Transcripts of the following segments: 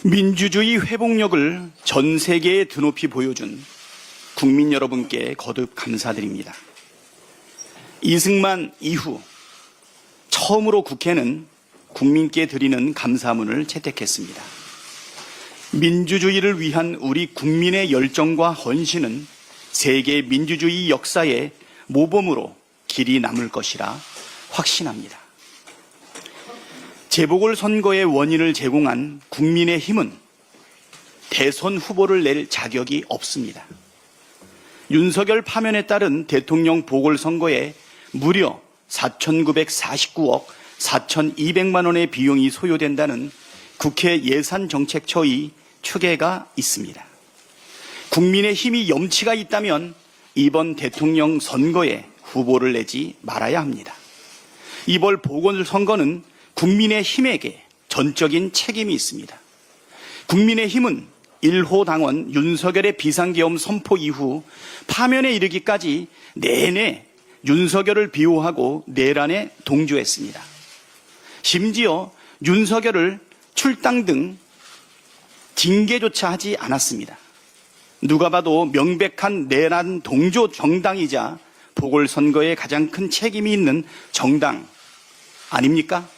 민주주의 회복력을 전 세계에 드높이 보여준 국민 여러분께 거듭 감사드립니다. 이승만 이후 처음으로 국회는 국민께 드리는 감사문을 채택했습니다. 민주주의를 위한 우리 국민의 열정과 헌신은 세계 민주주의 역사의 모범으로 길이 남을 것이라 확신합니다. 재보궐선거의 원인을 제공한 국민의힘은 대선 후보를 낼 자격이 없습니다. 윤석열 파면에 따른 대통령 보궐선거에 무려 4,949억 4,200만 원의 비용이 소요된다는 국회 예산정책처의 추계가 있습니다. 국민의힘이 염치가 있다면 이번 대통령 선거에 후보를 내지 말아야 합니다. 이번 보궐선거는 국민의힘에게 전적인 책임이 있습니다. 국민의힘은 1호 당원 윤석열의 비상계엄 선포 이후 파면에 이르기까지 내내 윤석열을 비호하고 내란에 동조했습니다. 심지어 윤석열을 출당 등 징계조차 하지 않았습니다. 누가 봐도 명백한 내란 동조 정당이자 보궐선거에 가장 큰 책임이 있는 정당 아닙니까?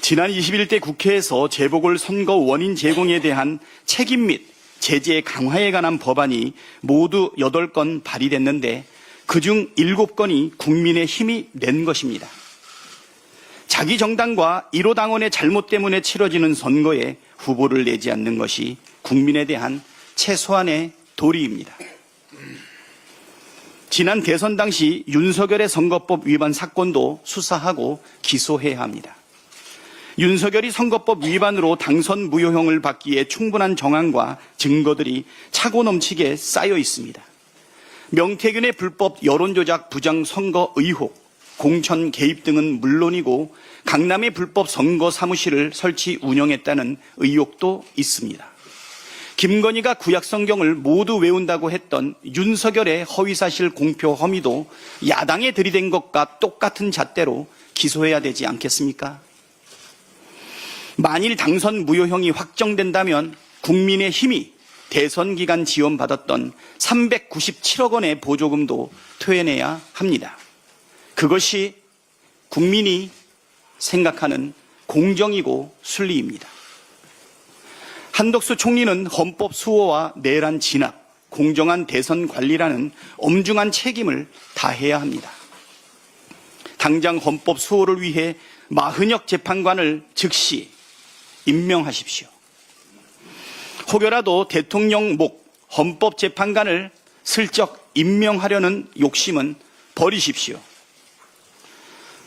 지난 21대 국회에서 재보궐선거 원인 제공에 대한 책임 및 제재 강화에 관한 법안이 모두 8건 발의됐는데 그중 7건이 국민의힘이 낸 것입니다. 자기 정당과 1호 당원의 잘못 때문에 치러지는 선거에 후보를 내지 않는 것이 국민에 대한 최소한의 도리입니다. 지난 대선 당시 윤석열의 선거법 위반 사건도 수사하고 기소해야 합니다. 윤석열이 선거법 위반으로 당선 무효형을 받기에 충분한 정황과 증거들이 차고 넘치게 쌓여 있습니다. 명태균의 불법 여론조작 부정 선거 의혹, 공천 개입 등은 물론이고 강남의 불법 선거 사무실을 설치 운영했다는 의혹도 있습니다. 김건희가 구약성경을 모두 외운다고 했던 윤석열의 허위사실 공표 혐의도 야당에 들이댄 것과 똑같은 잣대로 기소해야 되지 않겠습니까? 만일 당선 무효형이 확정된다면 국민의힘이 대선 기간 지원받았던 397억 원의 보조금도 토해내야 합니다. 그것이 국민이 생각하는 공정이고 순리입니다. 한덕수 총리는 헌법 수호와 내란 진압, 공정한 대선 관리라는 엄중한 책임을 다해야 합니다. 당장 헌법 수호를 위해 마흔역 재판관을 즉시 임명하십시오. 혹여라도 대통령 목 헌법재판관을 슬쩍 임명하려는 욕심은 버리십시오.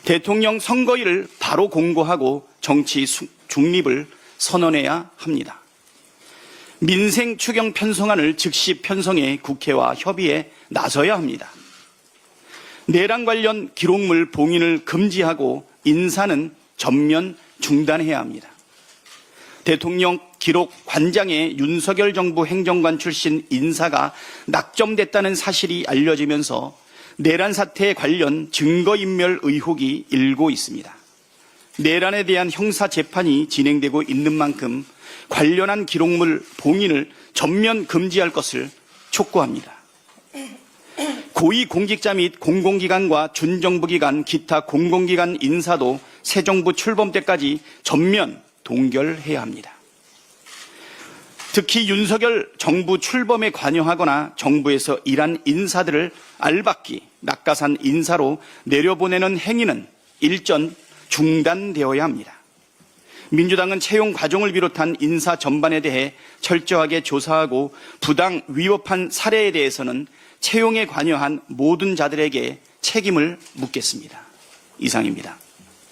대통령 선거일을 바로 공고하고 정치 중립을 선언해야 합니다. 민생 추경 편성안을 즉시 편성해 국회와 협의에 나서야 합니다. 내란 관련 기록물 봉인을 금지하고 인사는 전면 중단해야 합니다. 대통령 기록 관장에 윤석열 정부 행정관 출신 인사가 낙점됐다는 사실이 알려지면서 내란 사태에 관련 증거인멸 의혹이 일고 있습니다. 내란에 대한 형사 재판이 진행되고 있는 만큼 관련한 기록물 봉인을 전면 금지할 것을 촉구합니다. 고위공직자 및 공공기관과 준정부기관, 기타 공공기관 인사도 새 정부 출범 때까지 전면 동결해야 합니다. 특히 윤석열 정부 출범에 관여하거나 정부에서 일한 인사들을 알박기, 낙하산 인사로 내려보내는 행위는 일전 중단되어야 합니다. 민주당은 채용 과정을 비롯한 인사 전반에 대해 철저하게 조사하고 부당 위법한 사례에 대해서는 채용에 관여한 모든 자들에게 책임을 묻겠습니다. 이상입니다.